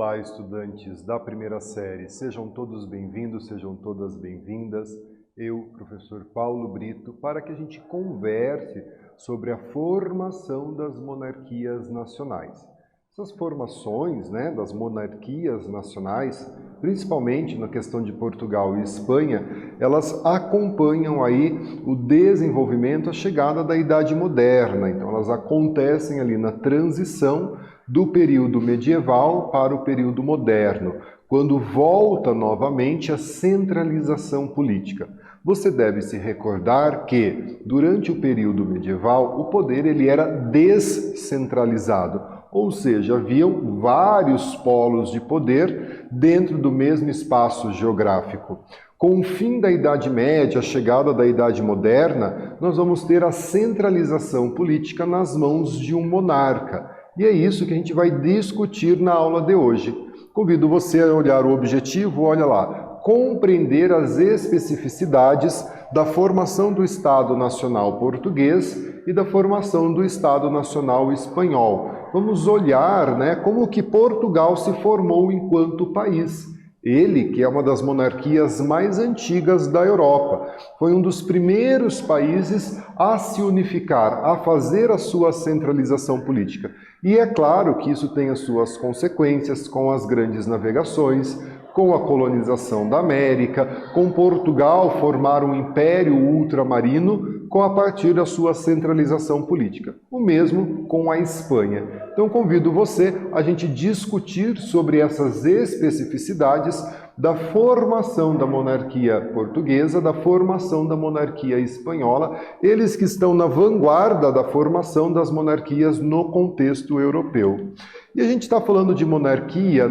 Olá, estudantes da primeira série. Sejam todos bem-vindos, sejam todas bem-vindas. Eu, professor Paulo Brito, para que a gente converse sobre a formação das monarquias nacionais. Essas formações, das monarquias nacionais, principalmente na questão de Portugal e Espanha, elas acompanham aí o desenvolvimento, a chegada da Idade Moderna. Então, elas acontecem ali na transição do período medieval para o período moderno, quando volta novamente a centralização política. Você deve se recordar que, durante o período medieval, o poder ele era descentralizado, ou seja, haviam vários polos de poder dentro do mesmo espaço geográfico. Com o fim da Idade Média, a chegada da Idade Moderna, nós vamos ter a centralização política nas mãos de um monarca. E é isso que a gente vai discutir na aula de hoje. Convido você a olhar o objetivo, olha lá, compreender as especificidades da formação do Estado Nacional Português e da formação do Estado Nacional Espanhol. Vamos olhar como que Portugal se formou enquanto país. Ele, que é uma das monarquias mais antigas da Europa, foi um dos primeiros países a se unificar, a fazer a sua centralização política. E é claro que isso tem as suas consequências com as grandes navegações, com a colonização da América, com Portugal formar um império ultramarino a partir da sua centralização política. O mesmo com a Espanha. Então convido você a gente discutir sobre essas especificidades da formação da monarquia portuguesa, da formação da monarquia espanhola, eles que estão na vanguarda da formação das monarquias no contexto europeu. E a gente está falando de monarquia,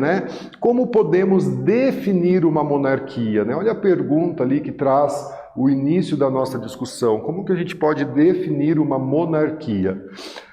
Como podemos definir uma monarquia, Olha a pergunta ali que traz o início da nossa discussão. Como que a gente pode definir uma monarquia?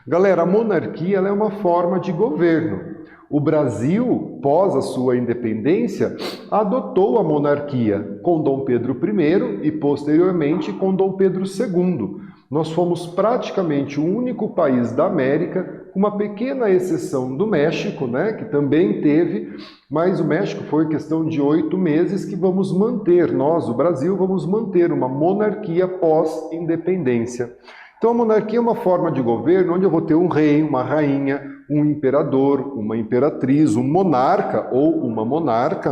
Galera, a monarquia ela é uma forma de governo. O Brasil, pós a sua independência, adotou a monarquia com Dom Pedro I e, posteriormente, com Dom Pedro II. Nós fomos praticamente o único país da América, com uma pequena exceção do México, que também teve, mas o México foi questão de 8 meses que vamos manter, nós, o Brasil, vamos manter uma monarquia pós-independência. Então a monarquia é uma forma de governo onde eu vou ter um rei, uma rainha, um imperador, uma imperatriz, um monarca ou uma monarca,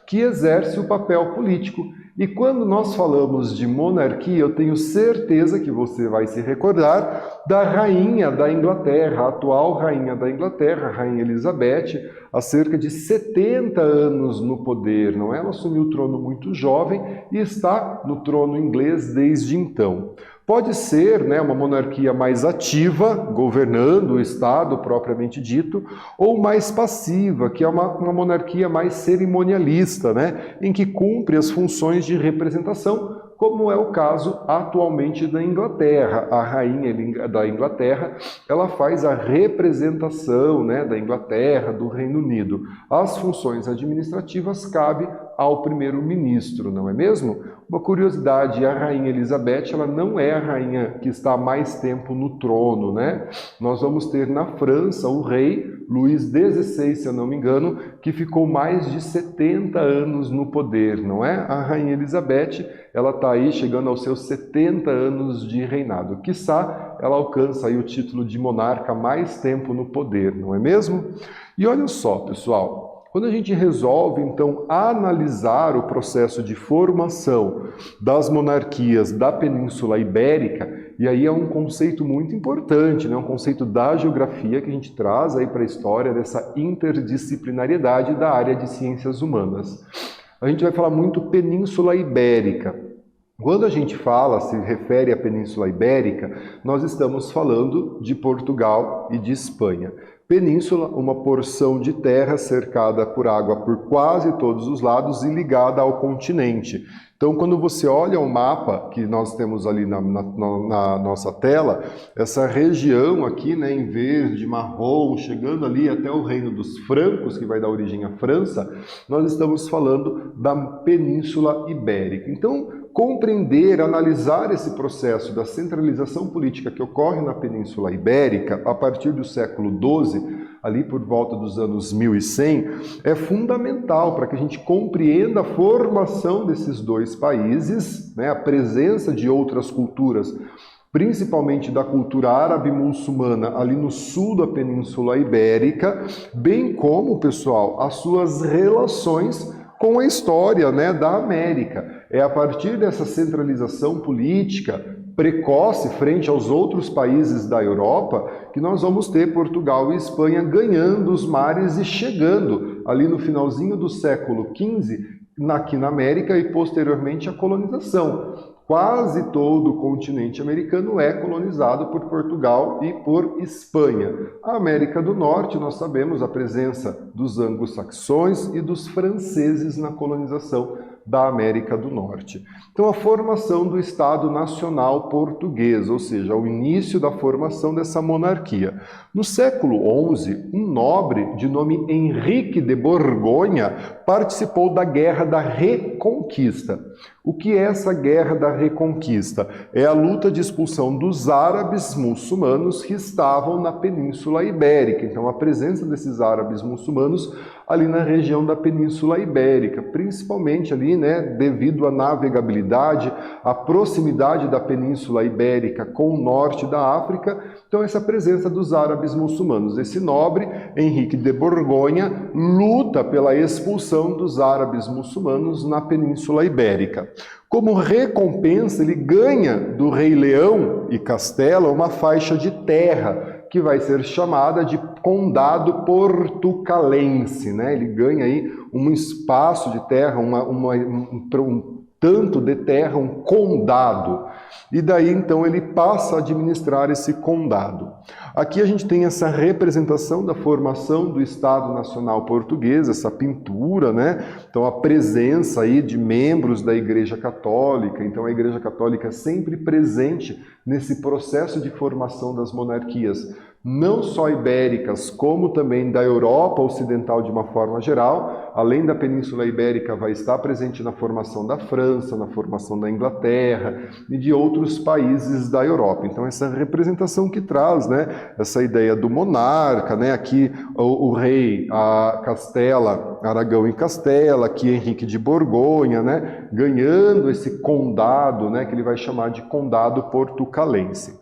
que exerce o papel político. E quando nós falamos de monarquia, eu tenho certeza que você vai se recordar da rainha da Inglaterra, a atual rainha da Inglaterra, a rainha Elizabeth, há cerca de 70 anos no poder, Ela assumiu o trono muito jovem e está no trono inglês desde então. Pode ser uma monarquia mais ativa, governando o Estado propriamente dito, ou mais passiva, que é uma monarquia mais cerimonialista, em que cumpre as funções de representação, como é o caso atualmente da Inglaterra. A rainha da Inglaterra, ela faz a representação da Inglaterra, do Reino Unido. As funções administrativas cabem ao primeiro-ministro, não é mesmo? Uma curiosidade, a rainha Elizabeth, ela não é a rainha que está há mais tempo no trono, Nós vamos ter na França o rei Luís XVI, se eu não me engano, que ficou mais de 70 anos no poder, não é? A rainha Elizabeth, ela está aí chegando aos seus 70 anos de reinado. Quiçá, ela alcança aí o título de monarca mais tempo no poder, não é mesmo? E olha só, pessoal, quando a gente resolve, então, analisar o processo de formação das monarquias da Península Ibérica, e aí é um conceito muito importante, um conceito da geografia que a gente traz aí para a história dessa interdisciplinariedade da área de ciências humanas. A gente vai falar muito Península Ibérica. Quando a gente se refere à Península Ibérica, nós estamos falando de Portugal e de Espanha. Península, uma porção de terra cercada por água por quase todos os lados e ligada ao continente. Então, quando você olha o mapa que nós temos ali na nossa tela, essa região aqui, em verde, marrom, chegando ali até o reino dos francos, que vai dar origem à França, nós estamos falando da Península Ibérica. Então, compreender, analisar esse processo da centralização política que ocorre na Península Ibérica a partir do século XII, ali por volta dos anos 1100, é fundamental para que a gente compreenda a formação desses dois países, né, a presença de outras culturas, principalmente da cultura árabe-muçulmana ali no sul da Península Ibérica, bem como, pessoal, as suas relações com a história, né, da América. É a partir dessa centralização política precoce frente aos outros países da Europa que nós vamos ter Portugal e Espanha ganhando os mares e chegando ali no finalzinho do século XV aqui na América e posteriormente a colonização. Quase todo o continente americano é colonizado por Portugal e por Espanha. A América do Norte, nós sabemos a presença dos anglo-saxões e dos franceses na colonização da América do Norte. Então, a formação do Estado Nacional Português, ou seja, o início da formação dessa monarquia. No século XI, um nobre de nome Henrique de Borgonha participou da Guerra da Reconquista. O que é essa Guerra da Reconquista? É a luta de expulsão dos árabes muçulmanos que estavam na Península Ibérica. Então, a presença desses árabes muçulmanos ali na região da Península Ibérica, principalmente ali, né, devido à navegabilidade, à proximidade da Península Ibérica com o norte da África. Então, essa presença dos árabes muçulmanos. Esse nobre, Henrique de Borgonha, luta pela expulsão dos árabes muçulmanos na Península Ibérica. Como recompensa, ele ganha do rei Leão e Castela uma faixa de terra, que vai ser chamada de Condado Portucalense, né? Ele ganha aí um espaço de terra, um tanto de terra, um condado. E daí, então, ele passa a administrar esse condado. Aqui a gente tem essa representação da formação do Estado Nacional Português, essa pintura, né? Então, a presença aí de membros da Igreja Católica. Então, a Igreja Católica sempre presente nesse processo de formação das monarquias, não só ibéricas, como também da Europa Ocidental de uma forma geral. Além da Península Ibérica, vai estar presente na formação da França, na formação da Inglaterra e de outros países da Europa. Então, essa representação que traz, né, essa ideia do monarca, né, aqui o rei, a Castela, Aragão e Castela, aqui Henrique de Borgonha, né, ganhando esse condado, né, que ele vai chamar de Condado Portucalense.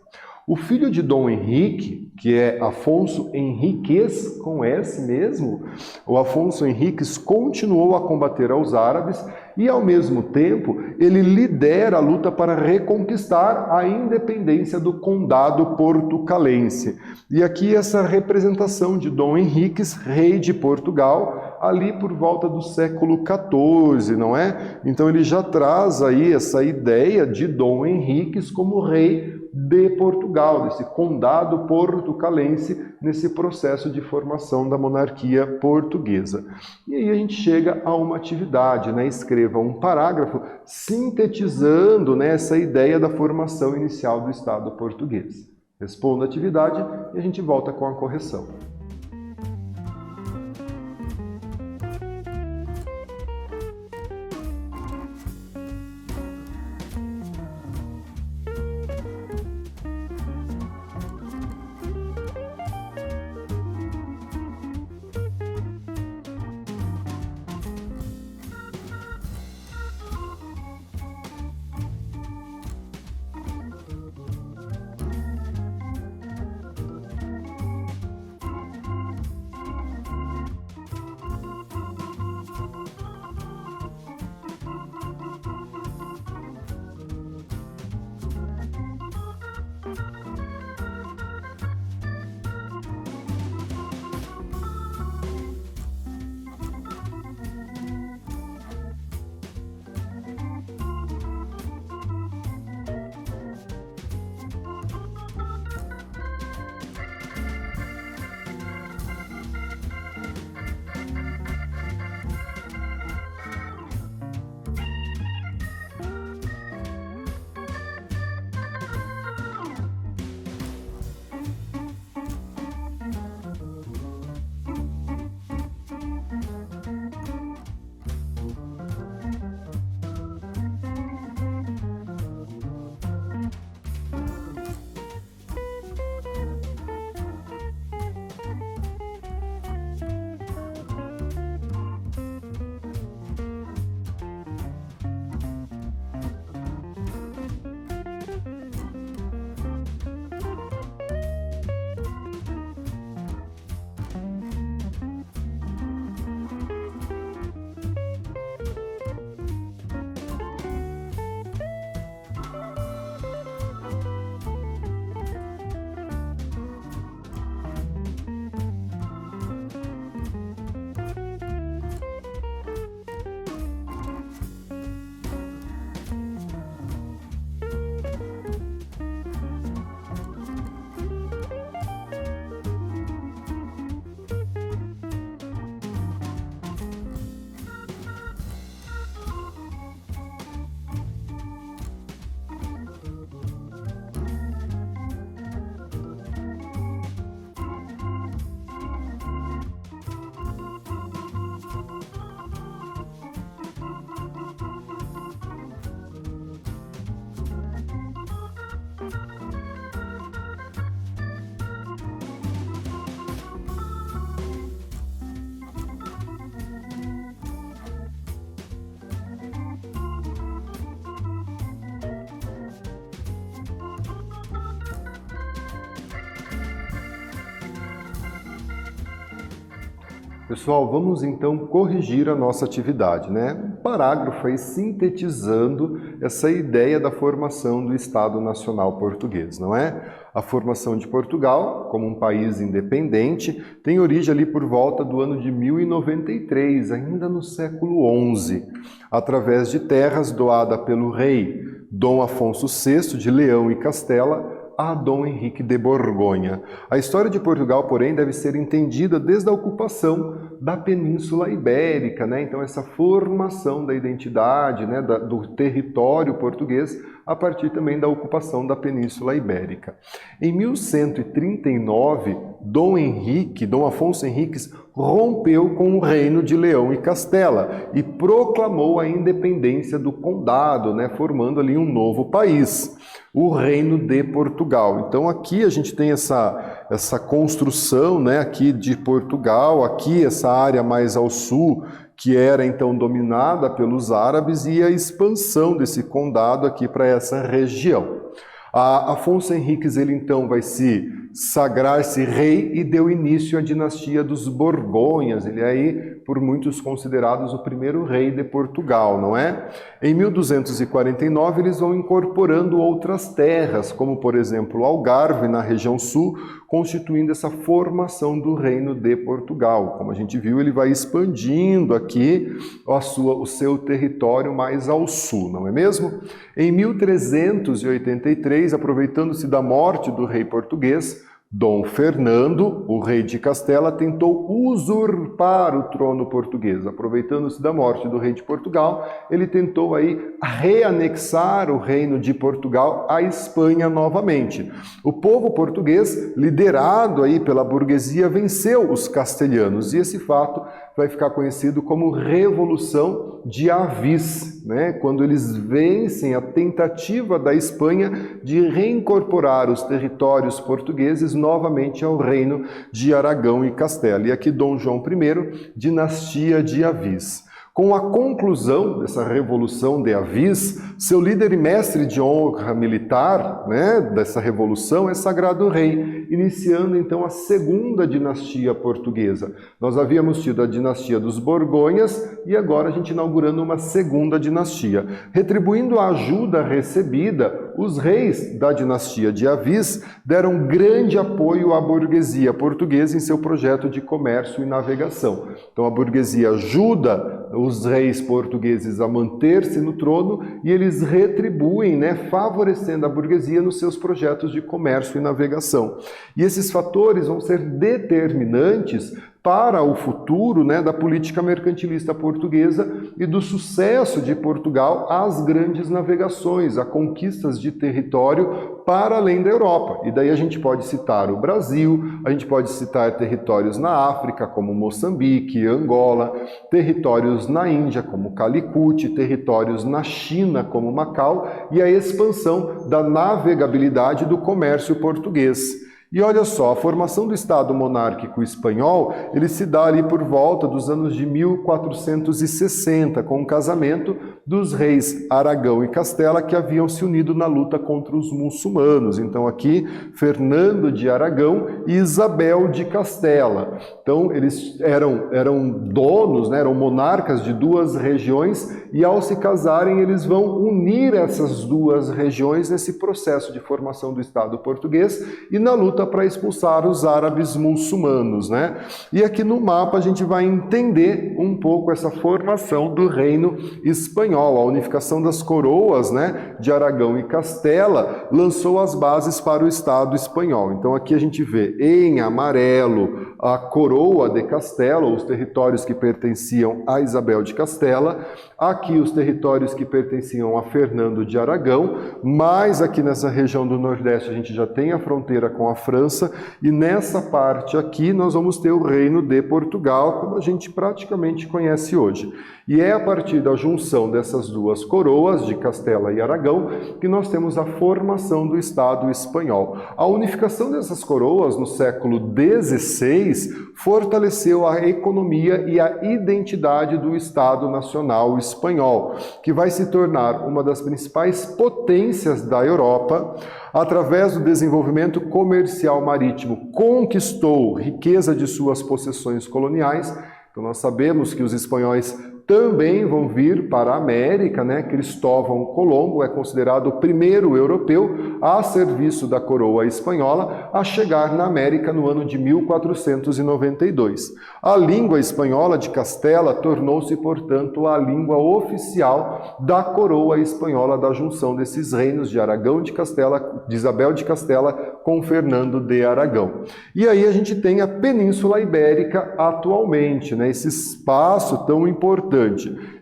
O filho de Dom Henrique, que é Afonso Henriques, com S mesmo, o Afonso Henriques continuou a combater aos árabes e, ao mesmo tempo, ele lidera a luta para reconquistar a independência do Condado Portucalense. E aqui essa representação de Dom Henriques, rei de Portugal, ali por volta do século XIV, não é? Então ele já traz aí essa ideia de Dom Henriques como rei de Portugal, desse condado portucalense, nesse processo de formação da monarquia portuguesa. E aí a gente chega a uma atividade, né? Escreva um parágrafo sintetizando, né, essa ideia da formação inicial do Estado português. Responda a atividade e a gente volta com a correção. Pessoal, vamos então corrigir a nossa atividade, né? Um parágrafo aí sintetizando essa ideia da formação do Estado Nacional Português, não é? A formação de Portugal, como um país independente, tem origem ali por volta do ano de 1093, ainda no século XI, através de terras doadas pelo rei Dom Afonso VI de Leão e Castela, a Dom Henrique de Borgonha. A história de Portugal, porém, deve ser entendida desde a ocupação da Península Ibérica, né? Então essa formação da identidade, né, do território português a partir também da ocupação da Península Ibérica. Em 1139, Dom Afonso Henriques rompeu com o reino de Leão e Castela e proclamou a independência do condado, né, formando ali um novo país, o Reino de Portugal. Então aqui a gente tem essa construção, né, aqui de Portugal, aqui essa área mais ao sul, que era então dominada pelos árabes, e a expansão desse condado aqui para essa região. Afonso Henriques, ele então vai se sagrar-se rei e deu início à dinastia dos Borgonhas. Ele é aí, por muitos, considerados o primeiro rei de Portugal, não é? Em 1249, eles vão incorporando outras terras, como, por exemplo, Algarve, na região sul, constituindo essa formação do Reino de Portugal. Como a gente viu, ele vai expandindo aqui o seu território mais ao sul, não é mesmo? Em 1383, aproveitando-se da morte do rei português, Dom Fernando, o rei de Castela, tentou usurpar o trono português. Aproveitando-se da morte do rei de Portugal, ele tentou aí reanexar o reino de Portugal à Espanha novamente. O povo português, liderado aí pela burguesia, venceu os castelhanos, e esse fato vai ficar conhecido como Revolução de Avis, né? Quando eles vencem a tentativa da Espanha de reincorporar os territórios portugueses novamente ao reino de Aragão e Castela. E aqui Dom João I, dinastia de Avis. Com a conclusão dessa Revolução de Avis, seu líder e mestre de honra militar, né, dessa revolução é Sagrado Rei, iniciando então a segunda dinastia portuguesa. Nós havíamos tido a dinastia dos Borgonhas e agora a gente inaugurando uma segunda dinastia. Retribuindo a ajuda recebida, os reis da dinastia de Avis deram grande apoio à burguesia portuguesa em seu projeto de comércio e navegação. Então a burguesia ajuda os reis portugueses a manter-se no trono e eles retribuem, né, favorecendo a burguesia nos seus projetos de comércio e navegação. E esses fatores vão ser determinantes para o futuro, né, da política mercantilista portuguesa e do sucesso de Portugal às grandes navegações, a conquistas de território para além da Europa. E daí a gente pode citar o Brasil, a gente pode citar territórios na África, como Moçambique, Angola, territórios na Índia, como Calicut, territórios na China, como Macau, e a expansão da navegabilidade do comércio português. E olha só, a formação do Estado monárquico espanhol, ele se dá ali por volta dos anos de 1460, com o casamento dos reis Aragão e Castela, que haviam se unido na luta contra os muçulmanos. Então aqui, Fernando de Aragão e Isabel de Castela. Então eles eram donos, né, eram monarcas de duas regiões, e ao se casarem eles vão unir essas duas regiões nesse processo de formação do Estado português e na luta para expulsar os árabes muçulmanos, né? E aqui no mapa a gente vai entender um pouco essa formação do reino espanhol. A unificação das coroas, né, de Aragão e Castela lançou as bases para o Estado espanhol. Então aqui a gente vê em amarelo a coroa de Castela, os territórios que pertenciam a Isabel de Castela, aqui os territórios que pertenciam a Fernando de Aragão, mas aqui nessa região do Nordeste a gente já tem a fronteira com a França, e nessa parte aqui nós vamos ter o Reino de Portugal, como a gente praticamente conhece hoje. E é a partir da junção dessas duas coroas, de Castela e Aragão, que nós temos a formação do Estado espanhol. A unificação dessas coroas no século XVI fortaleceu a economia e a identidade do Estado Nacional espanhol, que vai se tornar uma das principais potências da Europa. Através do desenvolvimento comercial marítimo, conquistou riqueza de suas possessões coloniais Então nós sabemos que os espanhóis também vão vir para a América, né? Cristóvão Colombo é considerado o primeiro europeu a serviço da coroa espanhola a chegar na América no ano de 1492. A língua espanhola de Castela tornou-se, portanto, a língua oficial da coroa espanhola, da junção desses reinos de Aragão de Castela, de Isabel de Castela com Fernando de Aragão. E aí a gente tem a Península Ibérica atualmente, né? Esse espaço tão importante.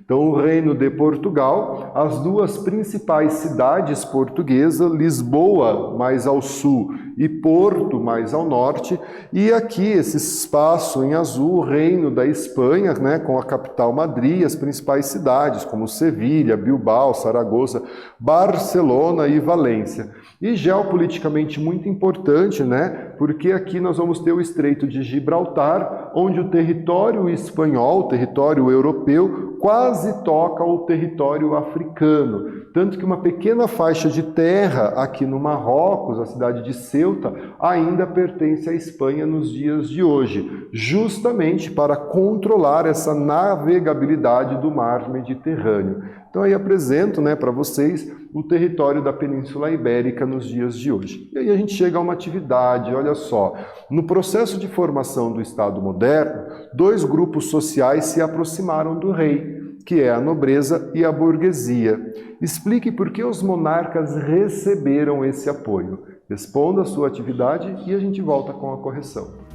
Então, o Reino de Portugal, as duas principais cidades portuguesas, Lisboa, mais ao sul, e Porto, mais ao norte, e aqui esse espaço em azul, o Reino da Espanha, né, com a capital Madrid, as principais cidades, como Sevilha, Bilbao, Saragoça, Barcelona e Valência. E geopoliticamente muito importante, né, porque aqui nós vamos ter o Estreito de Gibraltar, onde o território espanhol, o território europeu, quase toca o território africano. Tanto que uma pequena faixa de terra aqui no Marrocos, a cidade de Ceuta, ainda pertence à Espanha nos dias de hoje, justamente para controlar essa navegabilidade do mar Mediterrâneo. Então aí apresento, né, para vocês o território da Península Ibérica nos dias de hoje. E aí a gente chega a uma atividade, olha só, no processo de formação do Estado moderno, dois grupos sociais se aproximaram do rei, que é a nobreza e a burguesia. Explique por que os monarcas receberam esse apoio. Responda a sua atividade e a gente volta com a correção.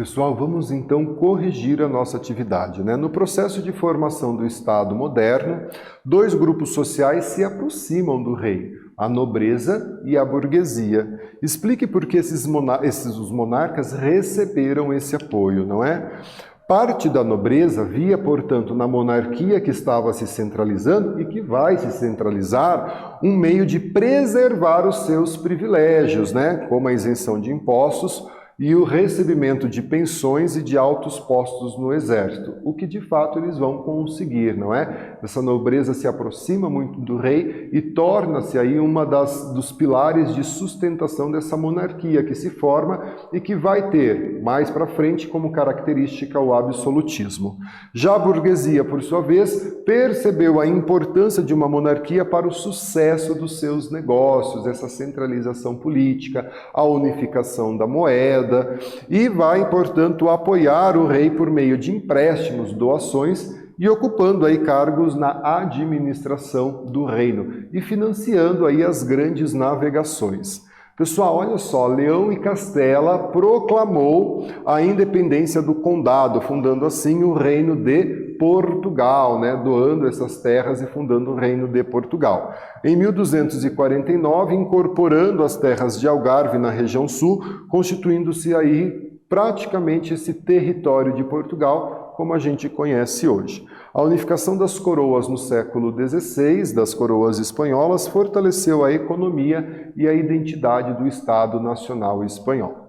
Pessoal, vamos então corrigir a nossa atividade, né? No processo de formação do Estado moderno, dois grupos sociais se aproximam do rei. a nobreza e a burguesia. Explique por que os monarcas receberam esse apoio, não é? Parte da nobreza via, portanto, na monarquia que estava se centralizando e que vai se centralizar, um meio de preservar os seus privilégios, né? Como a isenção de impostos e o recebimento de pensões e de altos postos no exército, o que de fato eles vão conseguir, não é? Essa nobreza se aproxima muito do rei e torna-se aí dos pilares de sustentação dessa monarquia que se forma e que vai ter, mais para frente, como característica o absolutismo. Já a burguesia, por sua vez, percebeu a importância de uma monarquia para o sucesso dos seus negócios, essa centralização política, a unificação da moeda, e vai, portanto, apoiar o rei por meio de empréstimos, doações e ocupando aí cargos na administração do reino e financiando aí as grandes navegações. Pessoal, olha só, Leão e Castela proclamou a independência do condado, fundando assim o Reino de Portugal, né, doando essas terras e fundando o Reino de Portugal. Em 1249, incorporando as terras de Algarve na região sul, constituindo-se aí praticamente esse território de Portugal, como a gente conhece hoje. A unificação das coroas no século XVI, das coroas espanholas, fortaleceu a economia e a identidade do Estado Nacional Espanhol.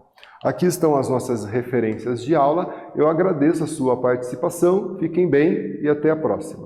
Aqui estão as nossas referências de aula. Eu agradeço a sua participação, fiquem bem e até a próxima.